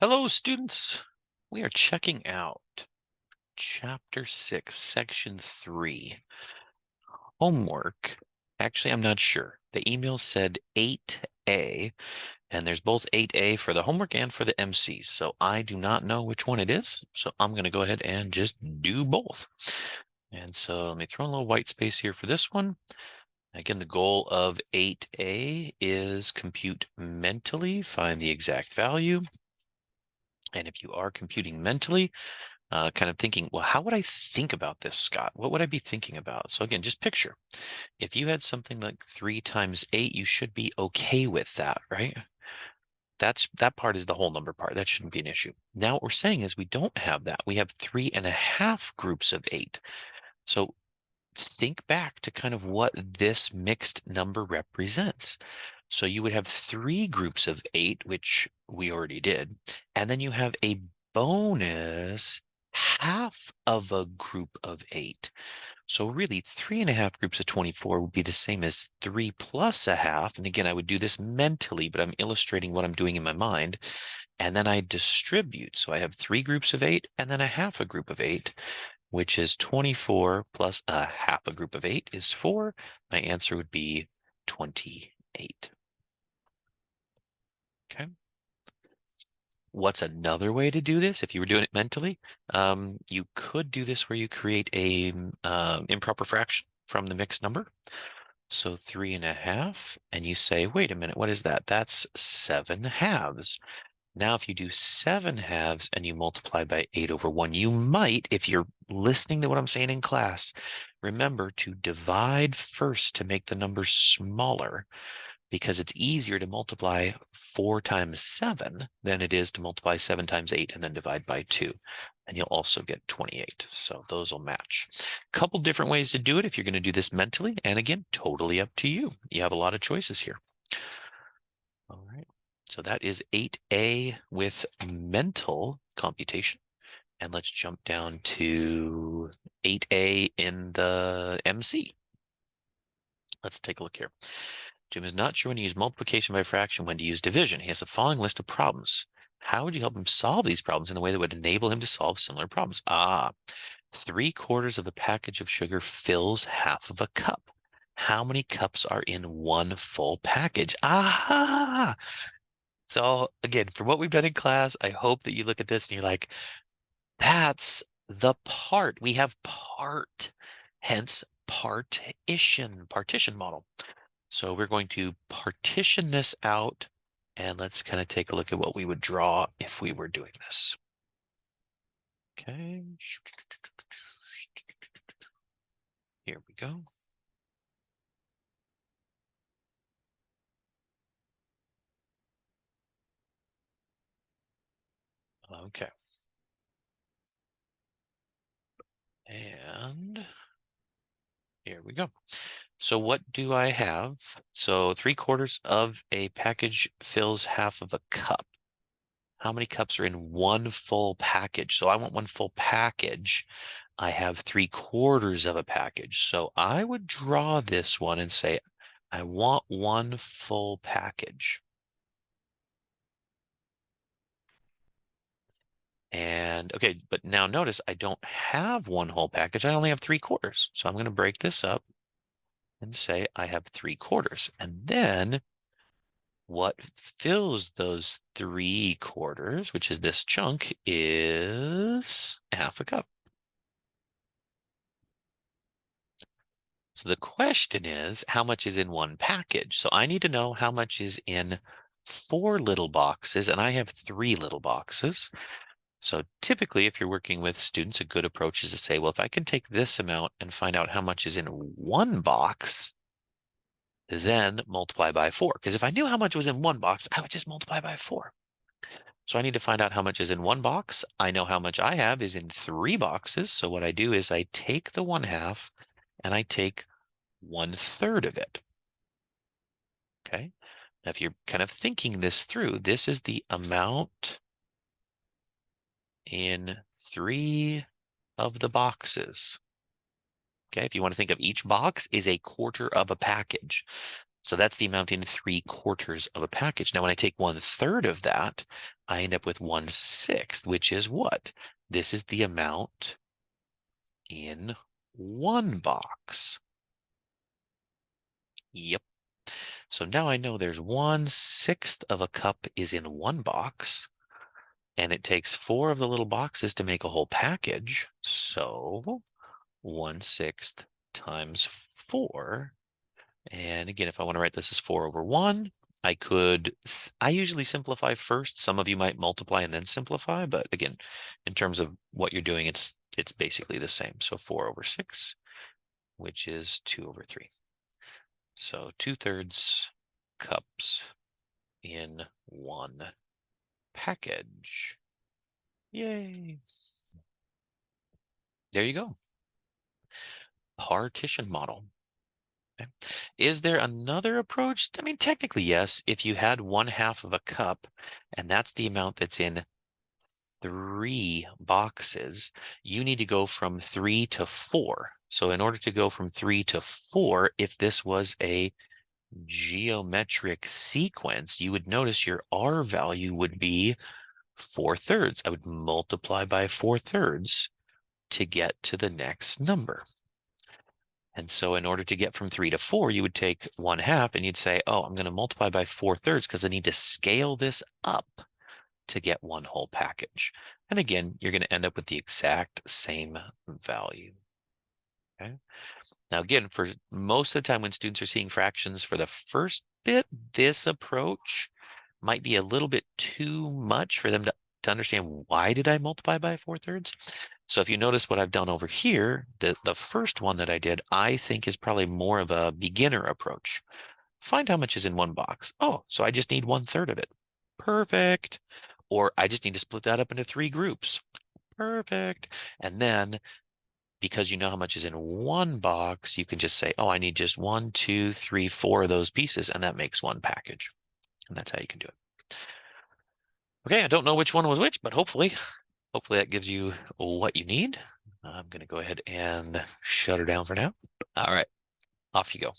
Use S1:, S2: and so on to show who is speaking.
S1: Hello, students. We are checking out Chapter 6, Section 3, Homework. Actually, I'm not sure. The email said 8A, and there's both 8A for the homework and for the MCs. So I do not know which one it is. So I'm going to go ahead and just do both. And so let me throw in a little white space here for this one. Again, the goal of 8A is compute mentally, find the exact value. And if you are computing mentally, kind of thinking, well, how would I think about this, Scott? What would I be thinking about? So again, just picture, if you had something like 3 times 8, you should be okay with that, right? That part is the whole number part. That shouldn't be an issue. Now what we're saying is we don't have that. We have 3.5 groups of 8. So think back to kind of what this mixed number represents. So you would have 3 groups of 8, which we already did, and then you have a bonus half of a group of 8. So really 3.5 groups of 24 would be the same as 3 plus a half. And again, I would do this mentally, but I'm illustrating what I'm doing in my mind. And then I distribute. So I have 3 groups of 8 and then a half a group of 8, which is 24 plus a half a group of 8 is 4. My answer would be 28. Okay. What's another way to do this? If you were doing it mentally, you could do this where you create a improper fraction from the mixed number. So 3.5, and you say, wait a minute, what is that? That's 7 halves. Now, if you do 7 halves and you multiply by 8/1, you might, if you're listening to what I'm saying in class, remember to divide first to make the number smaller, because it's easier to multiply 4 times 7 than it is to multiply 7 times 8 and then divide by 2. And you'll also get 28. So those will match. A couple different ways to do it if you're going to do this mentally. And again, totally up to you. You have a lot of choices here. All right. So that is 8A with mental computation. And let's jump down to 8A in the MC. Let's take a look here. Jim is not sure when to use multiplication by fraction, when to use division. He has the following list of problems. How would you help him solve these problems in a way that would enable him to solve similar problems? 3/4 of a package of sugar fills half of a cup. How many cups are in one full package? So again, from what we've done in class, I hope that you look at this and you're like, that's the part. We have part, hence partition model. So we're going to partition this out, and let's kind of take a look at what we would draw if we were doing this. Okay. Here we go. Okay. And here we go. So what do I have? So 3/4 of a package fills half of a cup. How many cups are in one full package? So I want one full package. I have 3/4 of a package. So I would draw this one and say, I want one full package. And okay, but now notice I don't have one whole package. I only have 3/4. So I'm going to break this up and say I have 3/4. And then what fills those 3/4, which is this chunk, is half a cup. So the question is, how much is in one package? So I need to know how much is in 4 little boxes, and I have 3 little boxes. So typically, if you're working with students, a good approach is to say, well, if I can take this amount and find out how much is in one box, then multiply by 4. Because if I knew how much was in one box, I would just multiply by 4. So I need to find out how much is in one box. I know how much I have is in 3 boxes. So what I do is I take the 1/2 and I take 1/3 of it. Okay. Now, if you're kind of thinking this through, this is the amount in 3 of the boxes. Okay. If you want to think of each box is a quarter of a package. So that's the amount in 3/4 of a package. Now, when I take 1/3 of that, I end up with 1/6, which is what? This is the amount in one box. Yep. So now I know there's 1/6 of a cup is in one box, and it takes 4 of the little boxes to make a whole package. So 1/6 times 4. And again, if I want to write this as 4/1, I usually simplify first. Some of you might multiply and then simplify, but again, in terms of what you're doing, it's basically the same. So 4/6, which is 2/3. So 2/3 cups in one package. Yay. There you go. Partition model. Okay. Is there another approach? I mean, technically, yes. If you had 1/2 of a cup, and that's the amount that's in 3 boxes, you need to go from 3 to 4. So in order to go from 3 to 4, if this was a geometric sequence, you would notice your R value would be 4/3. I would multiply by 4/3 to get to the next number. And so in order to get from 3 to 4, you would take 1/2 and you'd say, oh, I'm going to multiply by 4/3 because I need to scale this up to get one whole package. And again, you're going to end up with the exact same value. Okay. Now, again, for most of the time when students are seeing fractions for the first bit, this approach might be a little bit too much for them to understand why did I multiply by 4/3. So if you notice what I've done over here, the first one that I did, I think is probably more of a beginner approach. Find how much is in one box. Oh, so I just need 1/3 of it. Perfect. Or I just need to split that up into 3 groups. Perfect. And then because you know how much is in one box, you can just say, oh, I need just 1, 2, 3, 4 of those pieces, and that makes one package. And that's how you can do it. Okay, I don't know which one was which, but hopefully that gives you what you need. I'm going to go ahead and shut her down for now. All right, off you go.